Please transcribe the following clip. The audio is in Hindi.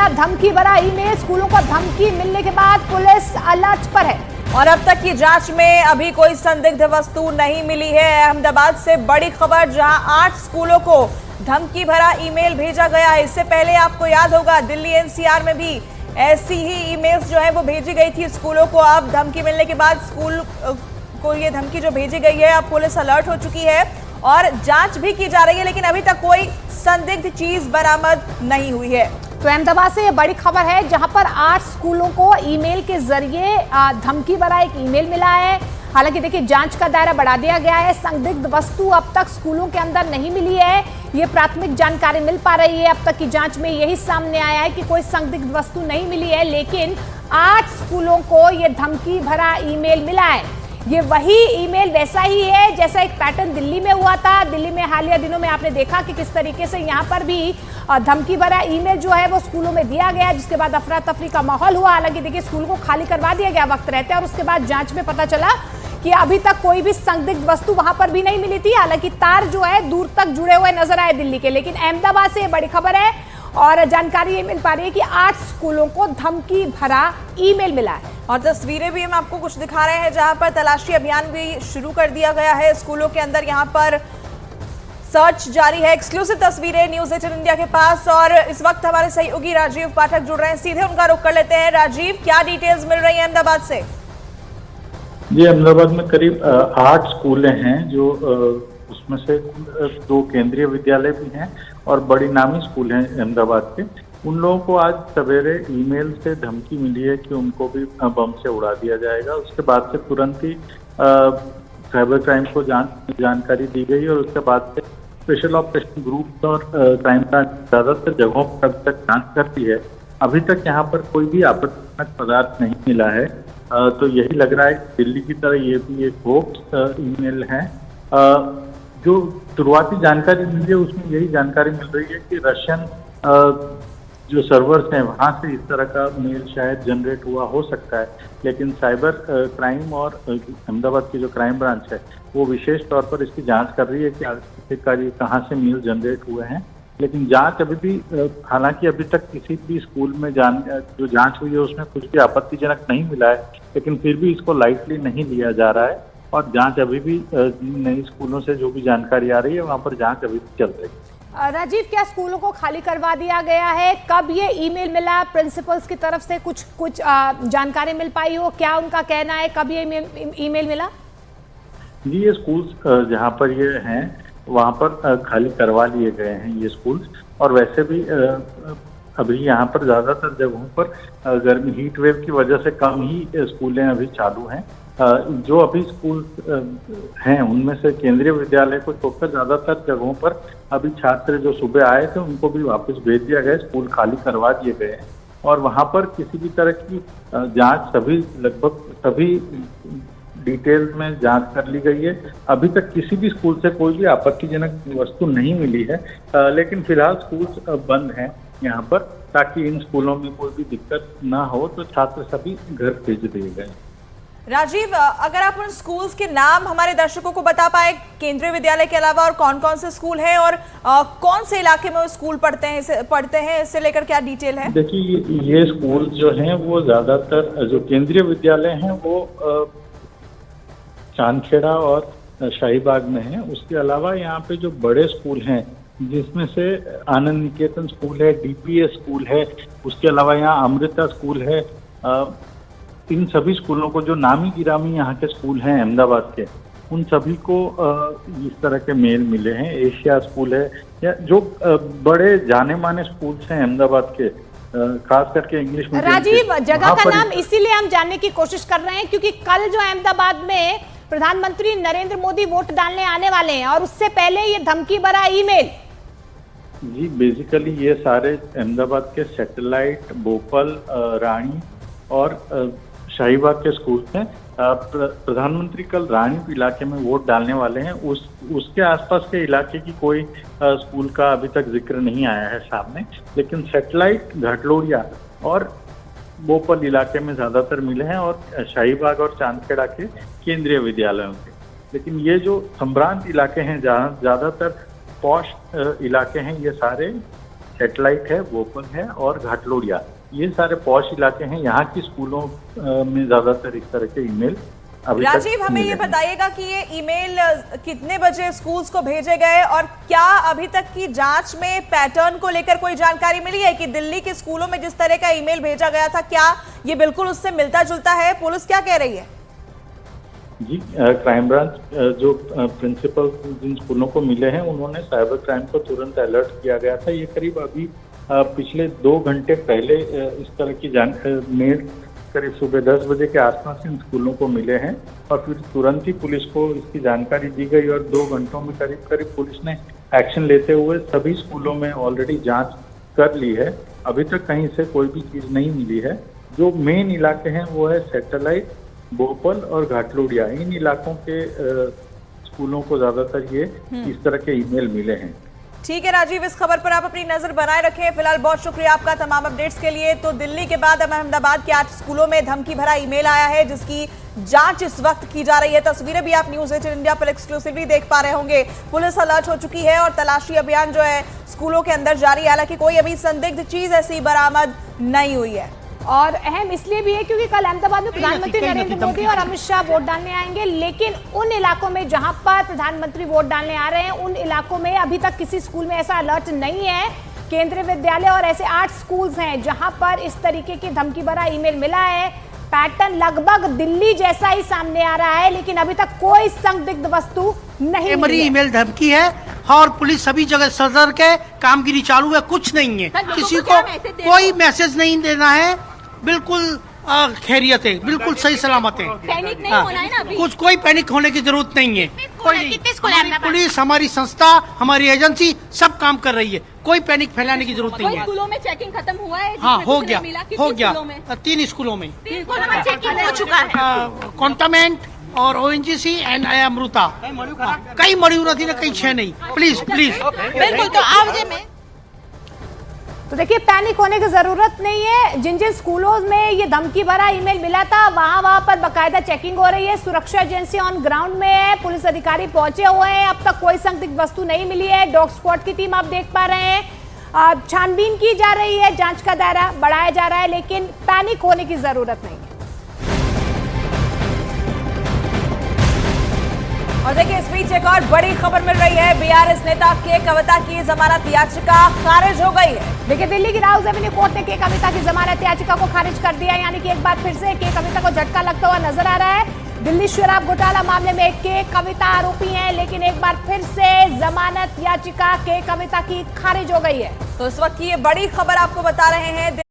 मिला धमकी भरा ईमेल। स्कूलों को धमकी मिलने के बाद पुलिस अलर्ट पर है और अब तक की जांच में अभी कोई संदिग्ध वस्तु नहीं मिली है। अहमदाबाद से बड़ी खबर, जहां 8 स्कूलों को धमकी भरा ईमेल भेजा गया है। इससे पहले आपको याद होगा दिल्ली एनसीआर में भी ऐसी ही ईमेल्स जो है वो भेजी गई थी स्कूलों को। अब धमकी मिलने के बाद स्कूल को ये धमकी जो भेजी गई है, अब पुलिस अलर्ट हो चुकी है और जांच भी की जा रही है, लेकिन अभी तक कोई संदिग्ध चीज बरामद नहीं हुई है। तो अहमदाबाद से ये बड़ी खबर है, जहां पर 8 स्कूलों को ईमेल के जरिए धमकी भरा एक ईमेल मिला है। हालांकि देखिए जांच का दायरा बढ़ा दिया गया है। संदिग्ध वस्तु अब तक स्कूलों के अंदर नहीं मिली है, ये प्राथमिक जानकारी मिल पा रही है। अब तक की जांच में यही सामने आया है कि कोई संदिग्ध वस्तु नहीं मिली है, लेकिन 8 स्कूलों को ये धमकी भरा ईमेल मिला है। ये वही ईमेल वैसा ही है जैसा एक पैटर्न दिल्ली में हुआ था। दिल्ली में हालिया दिनों में आपने देखा कि किस तरीके से यहाँ पर भी धमकी भरा ईमेल जो है वो स्कूलों में दिया गया, जिसके बाद अफरा तफरी का माहौल हुआ। हालांकि देखिए स्कूल को खाली करवा दिया गया वक्त रहते, और उसके बाद जांच में पता चला कि अभी तक कोई भी संदिग्ध वस्तु वहां पर भी नहीं मिली थी। हालांकि तार जो है दूर तक जुड़े हुए नजर आए दिल्ली के, लेकिन अहमदाबाद से ये बड़ी खबर है और जानकारी ये मिल पा रही है कि 8 स्कूलों को धमकी भरा ईमेल मिला है। और तस्वीरें भी हम आपको कुछ दिखा रहे हैं, जहां पर तलाशी अभियान भी शुरू कर दिया गया है स्कूलों के अंदर। यहां पर सर्च जारी है। एक्सक्लूसिव तस्वीरें न्यूज़ 18 इंडिया के पास, और इस वक्त हमारे सहयोगी राजीव पाठक जुड़ रहे हैं, सीधे उनका रुख कर लेते हैं। राजीव, क्या डिटेल्स मिल रही है अहमदाबाद से? जी, अहमदाबाद में करीब 8 स्कूलें हैं, जो उसमें से 2 केंद्रीय विद्यालय भी हैं और बड़ी नामी स्कूल हैं अहमदाबाद के। उन लोगों को आज सवेरे ईमेल से धमकी मिली है कि उनको भी बम से उड़ा दिया जाएगा। उसके बाद से तुरंत ही साइबर क्राइम को जानकारी दी गई और उसके बाद से स्पेशल ऑपरेशन ग्रुप और क्राइम ब्रांच ज्यादातर जगहों पर अब तक जांच करती है। अभी तक यहाँ पर कोई भी आपत्तिजनक पदार्थ नहीं मिला है। तो यही लग रहा है कि दिल्ली की तरह ये भी एक होप्स ईमेल है। जो शुरुआती जानकारी मिली है उसमें यही जानकारी मिल रही है कि रशियन जो सर्वर्स हैं वहाँ से इस तरह का मेल शायद जनरेट हुआ हो सकता है, लेकिन साइबर क्राइम और अहमदाबाद की जो क्राइम ब्रांच है वो विशेष तौर पर इसकी जांच कर रही है कि आखिरकार ये कहाँ से मेल जनरेट हुए हैं। लेकिन जांच अभी भी, हालांकि अभी तक किसी भी स्कूल में जो जांच हुई है उसमें कुछ भी आपत्तिजनक नहीं मिला है, लेकिन फिर भी इसको लाइटली नहीं लिया जा रहा है और जांच अभी भी नई स्कूलों से जो भी जानकारी आ रही है वहाँ पर जांच अभी भी चल रही है। राजीव, क्या स्कूलों को खाली करवा दिया गया है? कब ये ईमेल मिला? प्रिंसिपल्स की तरफ से कुछ जानकारी मिल पाई हो? क्या उनका कहना है, कब ये ईमेल मिला? जी, ये स्कूल्स जहाँ पर ये हैं वहाँ पर खाली करवा लिए गए हैं ये स्कूल्स। और वैसे भी अभी यहाँ पर ज़्यादातर जगहों पर गर्मी हीट वेव की वजह से कम ही स्कूलें अभी चालू हैं। जो अभी स्कूल हैं उनमें से केंद्रीय विद्यालय को छोड़कर ज़्यादातर जगहों पर अभी छात्र जो सुबह आए थे उनको भी वापस भेज दिया गया, स्कूल खाली करवा दिए गए हैं और वहाँ पर किसी भी तरह की जांच लगभग सभी डिटेल्स में जांच कर ली गई है। अभी तक किसी भी स्कूल से कोई भी आपत्तिजनक वस्तु नहीं मिली है, लेकिन फिलहाल स्कूल बंद हैं यहाँ पर, ताकि इन स्कूलों में कोई भी दिक्कत ना हो, तो छात्र सभी घर भेज दिए गए। राजीव, अगर आप उन स्कूल्स के नाम हमारे दर्शकों को बता पाए, केंद्रीय विद्यालय के अलावा और कौन कौन से स्कूल हैं और कौन से इलाके में वो स्कूल पढ़ते हैं, इससे लेकर क्या डिटेल है? देखिए, ये स्कूल जो हैं वो ज्यादातर जो केंद्रीय विद्यालय हैं वो चांदखेड़ा और शाहीबाग में हैं। उसके अलावा यहाँ पे जो बड़े स्कूल हैं जिसमें से आनंद निकेतन स्कूल है, डीपीएस स्कूल है, उसके अलावा यहाँ अमृता स्कूल है। इन सभी स्कूलों को, जो नामी गिरामी यहाँ के स्कूल हैं अहमदाबाद के, उन सभी को इस तरह के मेल मिले हैं। एशिया स्कूल है या जो बड़े जाने माने स्कूल्स हैं अहमदाबाद के, खास करके इंग्लिश मीडियम। राजीव, जगह का नाम इसीलिए हम जानने की कोशिश कर रहे हैं क्योंकि कल जो अहमदाबाद में प्रधानमंत्री नरेंद्र मोदी वोट डालने आने वाले हैं और उससे पहले ये धमकी भरा ईमेल। जी, बेसिकली ये सारे अहमदाबाद के सैटेलाइट, भोपाल, रानी और शाहीबाग के स्कूल हैं। प्रधानमंत्री कल रानी इलाके में वोट डालने वाले हैं। उसके आसपास के इलाके की कोई स्कूल का अभी तक जिक्र नहीं आया है सामने, लेकिन सैटेलाइट, घाटलोड़िया और भोपाल इलाके में ज्यादातर मिले हैं और शाहीबाग और चांदखेड़ा के केंद्रीय विद्यालयों के। लेकिन ये जो संभ्रांत इलाके हैं, जहाँ ज्यादातर पॉश इलाके हैं, ये सारे सैटेलाइट है, भोपाल है और घाटलोड़िया, ये सारे पॉश इलाके हैं। यहाँ की स्कूलों में ज्यादातर इस तरह के ईमेल अभी तक राजीव, हमें मिले ये हैं। बताइएगा कि ये ईमेल कितने बजे स्कूल्स को भेजे गए और क्या अभी तक की जांच में पैटर्न को लेकर कोई जानकारी मिली है कि दिल्ली के स्कूलों में जिस तरह का ईमेल भेजा गया था, क्या ये बिल्कुल उससे मिलता जुलता है? पुलिस क्या कह रही है? जी, क्राइम ब्रांच जो प्रिंसिपल जिन स्कूलों को मिले हैं, उन्होंने साइबर क्राइम को तुरंत अलर्ट किया गया था। ये करीब अभी पिछले 2 घंटे पहले इस तरह की मेल करीब सुबह 10 बजे के आसपास इन स्कूलों को मिले हैं और फिर तुरंत ही पुलिस को इसकी जानकारी दी गई और 2 घंटों में करीब करीब पुलिस ने एक्शन लेते हुए सभी स्कूलों में ऑलरेडी जांच कर ली है। अभी तक कहीं से कोई भी चीज नहीं मिली है। जो मेन इलाके हैं वो है सैटेलाइट, भोपाल और घाटलोड़िया। इन इलाकों के स्कूलों को ज्यादातर ये इस तरह के ईमेल मिले हैं। ठीक है राजीव, इस खबर पर आप अपनी नजर बनाए रखें। फिलहाल बहुत शुक्रिया आपका तमाम अपडेट्स के लिए। तो दिल्ली के बाद अब अहमदाबाद के 8 स्कूलों में धमकी भरा ईमेल आया है, जिसकी जांच इस वक्त की जा रही है। तस्वीरें भी आप न्यूज 18 इंडिया पर एक्सक्लूसिवली देख पा रहे होंगे। पुलिस अलर्ट हो चुकी है और तलाशी अभियान जो है स्कूलों के अंदर जारी है। हालांकि कोई अभी संदिग्ध चीज ऐसी बरामद नहीं हुई है। और अहम इसलिए भी है क्योंकि कल अहमदाबाद में प्रधानमंत्री नरेंद्र मोदी और अमित शाह वोट डालने आएंगे, लेकिन उन इलाकों में जहां पर प्रधानमंत्री वोट डालने आ रहे हैं, उन इलाकों में अभी तक किसी स्कूल में ऐसा अलर्ट नहीं है। केंद्रीय विद्यालय और ऐसे 8 स्कूल्स हैं जहां पर इस तरीके की धमकी भरा ईमेल मिला है। पैटर्न लगभग दिल्ली जैसा ही सामने आ रहा है, लेकिन अभी तक कोई संदिग्ध वस्तु नहीं मिली है। ईमेल धमकी है और पुलिस सभी जगह सतर्क है, कामगिरी चालू है, कुछ नहीं है, किसी को कोई मैसेज नहीं देना है, बिल्कुल खैरियत है, बिल्कुल सही सलामत है। पैनिक नहीं होना है ना अभी। कुछ कोई पैनिक होने की जरूरत नहीं है। कितने स्कूल हमारी पुलिस, हमारी संस्था, हमारी एजेंसी सब काम कर रही है, कोई पैनिक फैलाने की जरूरत नहीं है। स्कूलों में चेकिंग खत्म हुआ है? हाँ, हो गया, हो गया। स्कूलों में? 3 स्कूलों में चेकिंग हो चुका है। कॉन्टामेंट और ONGC एंड अमृता, कई मणिपुर थी ना, कई छह नहीं। प्लीज प्लीज बिल्कुल। तो आज में तो देखिए, पैनिक होने की जरूरत नहीं है। जिन जिन स्कूलों में ये धमकी भरा ईमेल मिला था, वहां पर बकायदा चेकिंग हो रही है। सुरक्षा एजेंसी ऑन ग्राउंड में है, पुलिस अधिकारी पहुंचे हुए हैं। अब तक कोई संदिग्ध वस्तु नहीं मिली है। डॉग स्क्वाड की टीम आप देख पा रहे हैं। छानबीन की जा रही है, जांच का दायरा बढ़ाया जा रहा है, लेकिन पैनिक होने की जरूरत नहीं है। और देखिए, इस बीच एक और बड़ी खबर मिल रही है। BRS नेता के कविता की जमानत याचिका खारिज हो गई है। देखिए, दिल्ली की राउज एवेन्यू कोर्ट ने के कविता की जमानत याचिका को खारिज कर दिया, यानी कि एक बार फिर से के कविता को झटका लगता हुआ नजर आ रहा है। दिल्ली शराब घोटाला मामले में के कविता आरोपी हैं, लेकिन एक बार फिर से जमानत याचिका के कविता की खारिज हो गई है। तो इस वक्त की ये बड़ी खबर आपको बता रहे हैं।